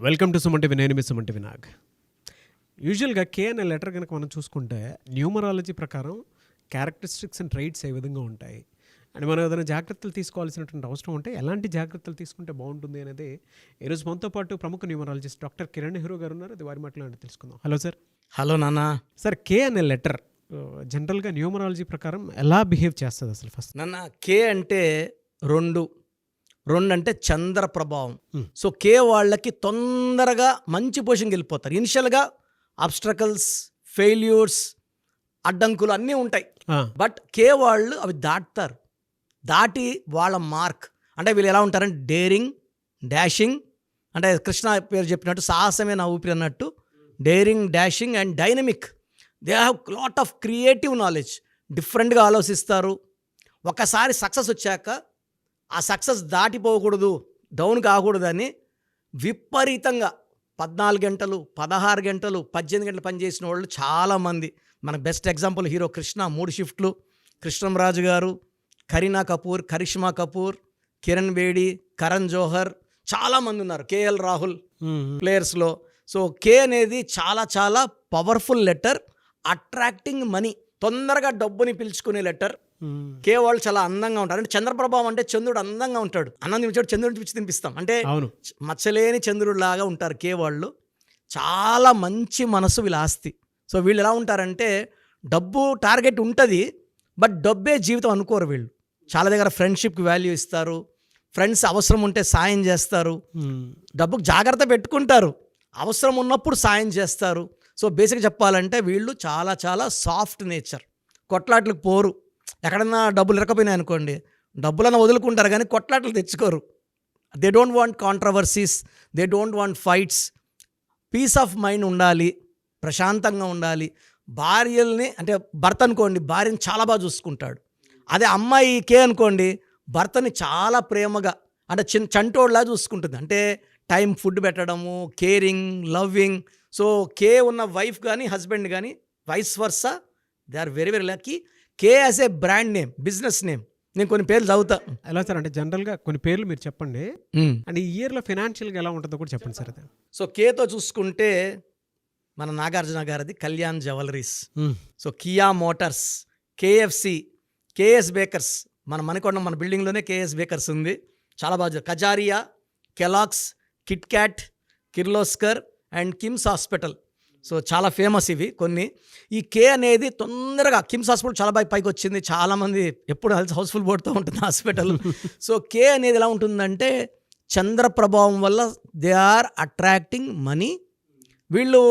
Welcome to Suman TV. నేను మీ Suman TV Nag. యూజువల్గా కే అనే లెటర్ కనుక మనం చూసుకుంటే న్యూమరాలజీ ప్రకారం క్యారెక్టరిస్టిక్స్ అండ్ ట్రైట్స్ ఏ విధంగా ఉంటాయి అండ్ మనం ఏదైనా జాగ్రత్తలు తీసుకోవాల్సినటువంటి అవసరం ఉంటే ఎలాంటి జాగ్రత్తలు తీసుకుంటే బాగుంటుంది అనేది ఈరోజు మనతో పాటు ప్రముఖ న్యూమరాలజిస్ట్ డాక్టర్ కిరణ్ నెహ్రూ గారు ఉన్నారు. అది వారి మాట్లాడి తెలుసుకుందాం. Hello sir. హలో నాన్న. సార్, కే అనే లెటర్ జనరల్గా న్యూమరాలజీ ప్రకారం ఎలా బిహేవ్ చేస్తుంది అసలు? ఫస్ట్ నాన్న, కే అంటే రెండు అంటే చంద్ర ప్రభావం. సో కే వాళ్ళకి తొందరగా మంచి పొజిషన్కి వెళ్ళిపోతారు. ఇనిషియల్గా అబ్స్ట్రకల్స్, ఫెయిల్యూర్స్, అడ్డంకులు అన్నీ ఉంటాయి. బట్ కే వాళ్ళు అవి దాటి వాళ్ళ మార్క్ అంటే వీళ్ళు ఎలా ఉంటారంటే డేరింగ్, డాషింగ్, అంటే కృష్ణ పేరు చెప్పినట్టు సాహసమే నా ఊపిరి అన్నట్టు daring, dashing and dynamic. They have lot of creative knowledge. డిఫరెంట్గా ఆలోచిస్తారు. ఒకసారి సక్సెస్ వచ్చాక ఆ సక్సెస్ దాటిపోకూడదు, డౌన్ కాకూడదని విపరీతంగా 14 గంటలు, 16 గంటలు, 18 గంటలు పనిచేసిన వాళ్ళు చాలామంది. మనకు బెస్ట్ ఎగ్జాంపుల్ హీరో కృష్ణ, 3 షిఫ్ట్లు. కృష్ణంరాజు గారు, కరీనా కపూర్, కరిష్మా కపూర్, కిరణ్ బేడి, కరణ్ జోహర్, చాలామంది ఉన్నారు. కేఎల్ రాహుల్ ప్లేయర్స్లో. సో కే అనేది చాలా చాలా పవర్ఫుల్ లెటర్. అట్రాక్టింగ్ మనీ, తొందరగా డబ్బుని పిలుచుకునే లెటర్. కే వాళ్ళు చాలా అందంగా ఉంటారు. అంటే చంద్రప్రభావం అంటే చంద్రుడు అందంగా ఉంటాడు. అన్నం తినిపించాడు, చంద్రుడిని పిలిచి తినిపిస్తాం అంటే మచ్చలేని చంద్రుడు లాగా ఉంటారు కే వాళ్ళు. చాలా మంచి మనసు వీళ్ళ ఆస్తి. సో వీళ్ళు ఎలా ఉంటారంటే డబ్బు టార్గెట్ ఉంటుంది, బట్ డబ్బే జీవితం అనుకోరు వీళ్ళు. చాలా దగ్గర ఫ్రెండ్షిప్కి వాల్యూ ఇస్తారు. ఫ్రెండ్స్ అవసరం ఉంటే సాయం చేస్తారు. డబ్బుకు జాగ్రత్త పెట్టుకుంటారు, అవసరం ఉన్నప్పుడు సాయం చేస్తారు. సో బేసిక్గా చెప్పాలంటే వీళ్ళు చాలా చాలా సాఫ్ట్ నేచర్. కొట్లాట్లకు పోరు. ఎక్కడన్నా డబ్బులు ఇరకపోయినాయి అనుకోండి, డబ్బులన్నా వదులుకుంటారు కానీ కొట్లాట్లు తెచ్చుకోరు. They don't want controversies, they don't want fights. Peace of mind ఉండాలి, ప్రశాంతంగా ఉండాలి. భార్యల్ని అంటే భర్త అనుకోండి, భార్యని చాలా బాగా చూసుకుంటాడు. అదే అమ్మాయి కే అనుకోండి, భర్తని చాలా ప్రేమగా అంటే చంటోడ్లా చూసుకుంటుంది. అంటే టైం ఫుడ్ పెట్టడము, కేరింగ్, లవ్వింగ్. సో కే ఉన్న వైఫ్ కానీ హస్బెండ్ కానీ vice versa, they are very very lucky. K as a brand name, business name. నేను కొన్ని పేర్లు చదువుతా. ఎలా సార్? అంటే జనరల్గా కొన్ని పేర్లు మీరు చెప్పండి అండ్ ఈ ఇయర్లో ఫినాన్షియల్గా ఎలా ఉంటుందో కూడా చెప్పండి సార్. అదే సో కేతో చూసుకుంటే మన నాగార్జున గారిది Kalyan Jewellers, so Kia Motors, KFC, KS Bakers. మన మణికొండ మన బిల్డింగ్లోనే కేఎస్ బేకర్స్ ఉంది, చాలా బాగా. కజారియా, కెలాక్స్, Kit Kat, Kirloskar and KIMS hospital. So చాలా ఫేమస్ ఇవి కొన్ని. ఈ కే అనేది తొందరగా కిమ్స్ హాస్పిటల్ చాలా బాగా పైకి వచ్చింది. చాలామంది ఎప్పుడు హౌస్ఫుల్ పోతూ ఉంటుంది హాస్పిటల్. సో కే అనేది ఎలా ఉంటుందంటే చంద్ర ప్రభావం వల్ల దే ఆర్ అట్రాక్టింగ్ మనీ. వీళ్ళు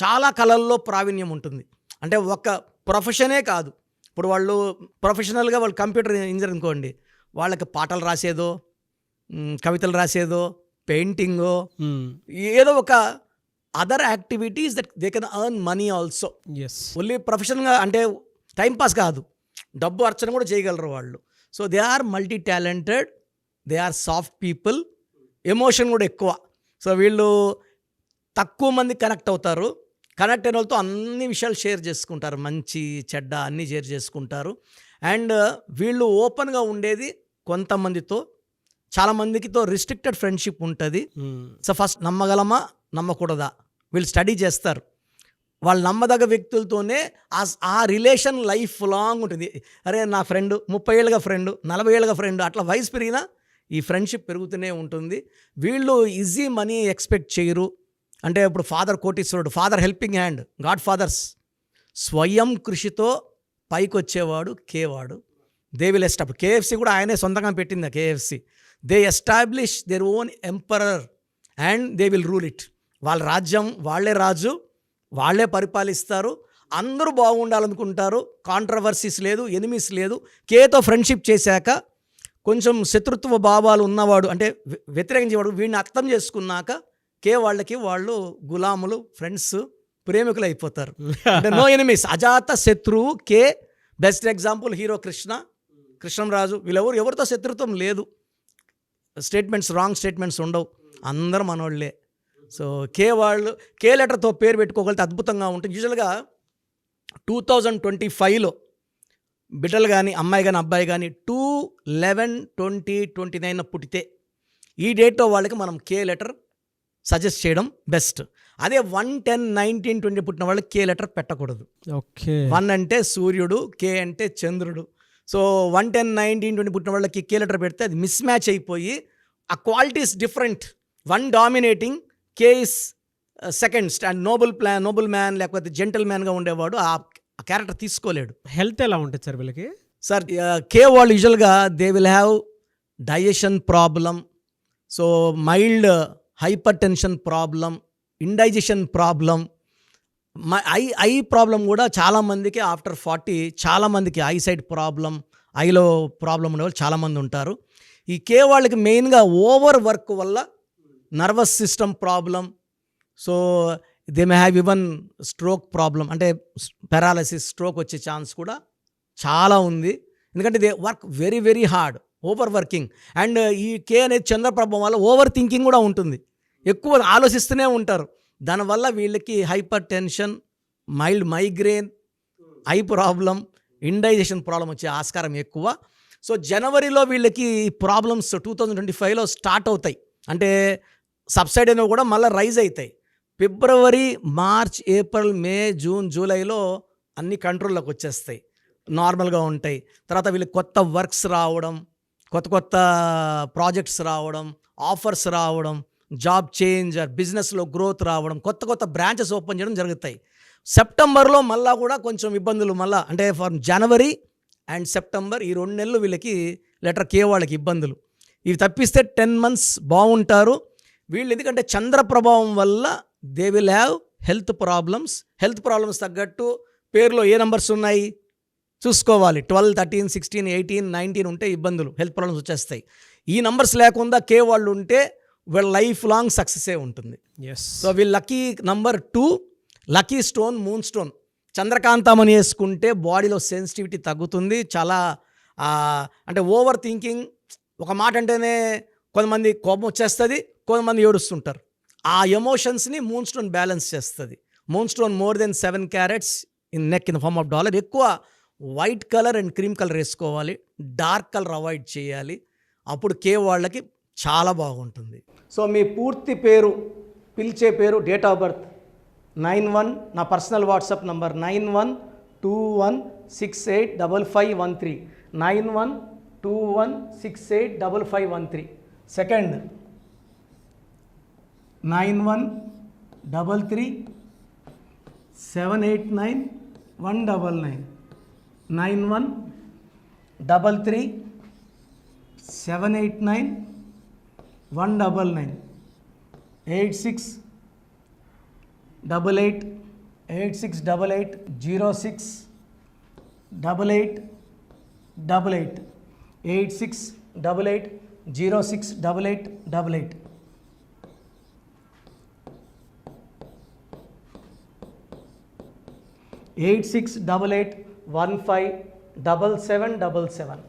చాలా కళల్లో ప్రావీణ్యం ఉంటుంది. అంటే ఒక ప్రొఫెషనే కాదు. ఇప్పుడు వాళ్ళు ప్రొఫెషనల్గా వాళ్ళు కంప్యూటర్ ఇంజనీర్ అనుకోండి, వాళ్ళకి పాటలు రాసేదో, కవితలు రాసేదో, పెయింటింగో, ఏదో ఒక other activities that they can earn money also. Only ప్రొఫెషనల్గా అంటే టైంపాస్ కాదు, డబ్బు అర్చన కూడా చేయగలరు వాళ్ళు. So they are multi talented, they are soft people, emotion కూడా ఎక్కువ. సో వీళ్ళు తక్కువ మంది కనెక్ట్ అవుతారు. కనెక్ట్ అయిన వాళ్ళతో అన్ని విషయాలు షేర్ చేసుకుంటారు, మంచి చెడ్డ అన్నీ షేర్ చేసుకుంటారు. అండ్ వీళ్ళు ఓపెన్గా ఉండేది కొంతమందితో, చాలామందికితో రిస్ట్రిక్టెడ్ ఫ్రెండ్షిప్ ఉంటుంది. సో ఫస్ట్ నమ్మగలమా నమ్మకూడదా వీళ్ళు స్టడీ చేస్తారు. వాళ్ళు నమ్మదగ్గ వ్యక్తులతోనే ఆ రిలేషన్ లైఫ్ లాంగ్ ఉంటుంది. అరే నా ఫ్రెండ్ 30 ఏళ్ళుగా ఫ్రెండ్, 40 ఏళ్ళుగా ఫ్రెండ్, అట్లా వయసు పెరిగినా ఈ ఫ్రెండ్షిప్ పెరుగుతూనే ఉంటుంది. వీళ్ళు ఈజీ మనీ ఎక్స్పెక్ట్ చేయరు. అంటే ఇప్పుడు ఫాదర్ కోటీశ్వరుడు, father helping hand, godfathers. స్వయం కృషితో పైకి వచ్చేవాడు కేవాడు. They will establish. కేఎఫ్సి కూడా ఆయనే సొంతంగా పెట్టింది KFC. They establish their own emperor and they will rule it. వాళ్ళ రాజ్యం వాళ్ళే రాజు, వాళ్ళే పరిపాలిస్తారు. అందరూ బాగుండాలనుకుంటారు. కాంట్రవర్సీస్ లేదు, ఎనిమీస్ లేదు. కేతో ఫ్రెండ్షిప్ చేశాక కొంచెం శత్రుత్వ భావాలు ఉన్నవాడు అంటే వ్యతిరేకించేవాడు వీడిని అర్థం చేసుకున్నాక కే వాళ్ళకి వాళ్ళు గులాములు, ఫ్రెండ్స్, ప్రేమికులు అయిపోతారు. అంటే నో ఎనిమీస్, అజాత శత్రువు కే. Best example hero Krishnamraju. వీళ్ళెవరు ఎవరితో శత్రుత్వం లేదు. స్టేట్మెంట్స్, రాంగ్ స్టేట్మెంట్స్ ఉండవు, అందరూ మనోళ్ళే. సో కే వాళ్ళు కే లెటర్తో పేరు పెట్టుకోగలిగితే అద్భుతంగా ఉంటుంది. యూజువల్గా 2025లో బిడ్డలు కానీ అమ్మాయి కానీ అబ్బాయి కానీ 2/11/2029 పుట్టితే ఈ డేట్లో వాళ్ళకి మనం కే లెటర్ సజెస్ట్ చేయడం బెస్ట్. అదే 1, 10, 19, 20 పుట్టిన వాళ్ళు కే లెటర్ పెట్టకూడదు. ఓకే. 1 అంటే సూర్యుడు, కే అంటే చంద్రుడు. సో 1, 10, 19, 20 పుట్టిన వాళ్ళకి కే లెటర్ పెడితే అది మిస్ మ్యాచ్ అయిపోయి ఆ qualities different. 1 dominating, K is second and noble man లేకపోతే జెంటల్ మ్యాన్గా ఉండేవాడు ఆ క్యారెక్టర్ తీసుకోలేడు. హెల్త్ ఎలా ఉంటుంది సార్ వీళ్ళకి? సార్ కే వాళ్ళు యూజువల్గా they will have digestion problem, so mild hyper tension problem, indigestion problem, eye problem కూడా చాలామందికి ఆఫ్టర్ 40 చాలామందికి ఐసైట్ ప్రాబ్లం, ఐలో ప్రాబ్లం ఉండేవాళ్ళు చాలామంది ఉంటారు. ఈ కే వాళ్ళకి మెయిన్గా ఓవర్ వర్క్ వల్ల nervous system problem, so they may have even stroke problem, అంటే పెరాలసిస్, స్ట్రోక్ వచ్చే ఛాన్స్ కూడా చాలా ఉంది. ఎందుకంటే they work very very hard, over working. And ఈ కే అనేది చంద్రప్రభం వల్ల ఓవర్ థింకింగ్ కూడా ఉంటుంది, ఎక్కువ ఆలోచిస్తూనే ఉంటారు. దానివల్ల వీళ్ళకి hyper tension, mild migraine, eye problem, indigestion problem వచ్చే ఆస్కారం ఎక్కువ. సో జనవరిలో వీళ్ళకి ప్రాబ్లమ్స్ 2025లో స్టార్ట్ అవుతాయి, అంటే సబ్సైడ్ అయినా కూడా మళ్ళీ రైజ్ అవుతాయి. ఫిబ్రవరి, మార్చ్, ఏప్రిల్, మే, జూన్, జూలైలో అన్ని కంట్రోల్లోకి వచ్చేస్తాయి, నార్మల్గా ఉంటాయి. తర్వాత వీళ్ళకి కొత్త వర్క్స్ రావడం, కొత్త ప్రాజెక్ట్స్ రావడం, ఆఫర్స్ రావడం, జాబ్ చేంజ్, బిజినెస్లో గ్రోత్ రావడం, కొత్త బ్రాంచెస్ ఓపెన్ చేయడం జరుగుతాయి. సెప్టెంబర్లో మళ్ళా కూడా కొంచెం ఇబ్బందులు, మళ్ళీ అంటే ఫర్ జనవరి అండ్ సెప్టెంబర్ ఈ 2 నెలలు వీళ్ళకి లెటర్ కే వాళ్ళకి ఇబ్బందులు. ఇవి తప్పిస్తే 10 months బాగుంటారు వీళ్ళు. ఎందుకంటే చంద్ర ప్రభావం వల్ల they will have health problems తగ్గట్టు పేరులో ఏ నంబర్స్ ఉన్నాయి చూసుకోవాలి. 12, 13, 16, 18, 19 ఉంటే ఇబ్బందులు, హెల్త్ ప్రాబ్లమ్స్ వచ్చేస్తాయి. ఈ నంబర్స్ లేకుండా కే వాళ్ళు ఉంటే వీళ్ళ లైఫ్ లాంగ్ సక్సెసే ఉంటుంది. సో వీళ్ళ lucky number 2, lucky stone moonstone. చంద్రకాంతమని వేసుకుంటే బాడీలో సెన్సిటివిటీ తగ్గుతుంది. చాలా అంటే ఓవర్ థింకింగ్, ఒక మాట అంటేనే కొంతమంది కోపం వచ్చేస్తుంది, కొంతమంది ఏడుస్తుంటారు. ఆ ఎమోషన్స్ని మూన్ స్టోన్ బ్యాలెన్స్ చేస్తుంది. Moonstone more than 7 carats in neck in the form of dollar. ఎక్కువ white colour and cream colour వేసుకోవాలి, డార్క్ కలర్ అవాయిడ్ చేయాలి. అప్పుడు కే వాళ్ళకి చాలా బాగుంటుంది. సో మీ పూర్తి పేరు, పిలిచే పేరు, డేట్ ఆఫ్ బర్త్ 91, నా పర్సనల్ వాట్సాప్ నంబర్ 9121685513, 9121685513. సెకండ్ 9133789199, 9133789199, 8688068888, 8688068888. 8688157777,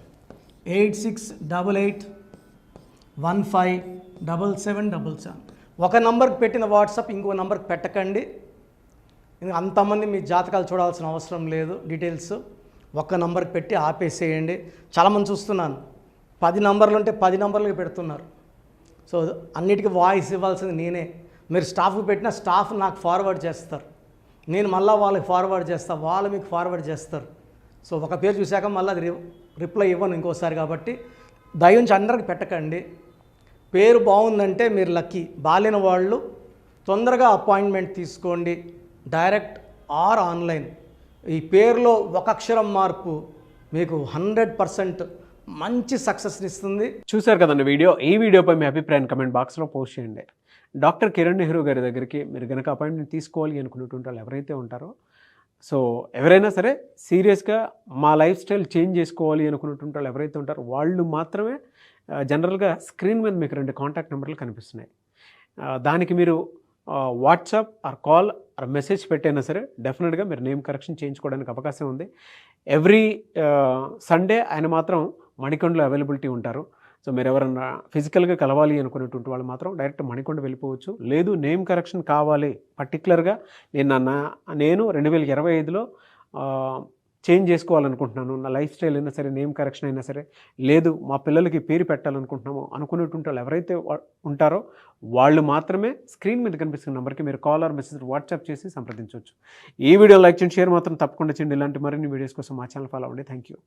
8688157777. ఒక నంబర్కి పెట్టిన వాట్సాప్ ఇంకో నంబర్కి పెట్టకండి. అంతమంది మీ జాతకాలు చూడాల్సిన అవసరం లేదు. డీటెయిల్స్ ఒక్క నంబర్కి పెట్టి ఆపేసేయండి. చాలామంది చూస్తున్నాను 10 నంబర్లు ఉంటే 10 నంబర్లకి పెడుతున్నారు. సో అన్నిటికీ వాయిస్ ఇవ్వాల్సింది నేనే. మీరు స్టాఫ్కి పెట్టిన స్టాఫ్ నాకు ఫార్వర్డ్ చేస్తారు, నేను మళ్ళీ వాళ్ళకి ఫార్వర్డ్ చేస్తాను, వాళ్ళు మీకు ఫార్వర్డ్ చేస్తారు. సో ఒక పేరు చూశాక మళ్ళీ అది రిప్లై ఇవ్వను ఇంకోసారి. కాబట్టి దయించి అందరికి పెట్టకండి. పేరు బాగుందంటే మీరు లక్కీ. బాలేని వాళ్ళు తొందరగా అపాయింట్మెంట్ తీసుకోండి, డైరెక్ట్ ఆర్ ఆన్లైన్. ఈ పేరులో ఒక అక్షరం మార్పు మీకు 100% మంచి సక్సెస్ని ఇస్తుంది. చూశారు కదండి వీడియో. ఈ వీడియోపై మీ అభిప్రాయం కమెంట్ బాక్స్లో పోస్ట్ చేయండి. డాక్టర్ కిరణ్ నెహ్రూ గారి దగ్గరికి మీరు కనుక అపాయింట్మెంట్ తీసుకోవాలి అనుకునేటువంటి వాళ్ళు ఎవరైతే ఉంటారో, సో ఎవరైనా సరే సీరియస్గా మా లైఫ్ స్టైల్ చేంజ్ చేసుకోవాలి అనుకునేటువంటి వాళ్ళు ఎవరైతే ఉంటారో వాళ్ళు మాత్రమే జనరల్గా స్క్రీన్ మీద మీకు 2 కాంటాక్ట్ నెంబర్లు కనిపిస్తున్నాయి. దానికి మీరు WhatsApp or call or message పెట్టైనా సరే డెఫినెట్గా మీరు నేమ్ కరెక్షన్ చేయించుకోవడానికి అవకాశం ఉంది. ఎవ్రీ సండే ఆయన మాత్రం మణికొండలో అవైలబిలిటీ ఉంటారు. సో మీరు ఎవరన్నా ఫిజికల్గా కలవాలి అనుకునేటువంటి వాళ్ళు మాత్రం డైరెక్ట్ మణికొండ వెళ్ళిపోవచ్చు. లేదు నేమ్ కరెక్షన్ కావాలి పర్టికులర్గా, నేను 2025లో చేంజ్ చేసుకోవాలనుకుంటున్నాను, నా లైఫ్ స్టైల్ అయినా సరే, నేమ్ కరెక్షన్ అయినా సరే, లేదు మా పిల్లలకి పేరు పెట్టాలనుకుంటున్నాము అనుకునేటువంటి వాళ్ళు ఎవరైతే ఉంటారో వాళ్ళు మాత్రమే స్క్రీన్ మీద కనిపిస్తున్న నెంబర్కి మీరు కాల్ ఆర్ మెసేజ్ వాట్సాప్ చేసి సంప్రదించవచ్చు. ఈ వీడియో లైక్ చేయండి, షేర్ మాత్రం తప్పకుండా చేయండి. ఇలాంటి మరిన్ని వీడియోస్ కోసం మా ఛానల్ ఫాలో అవ్వండి. Thank you.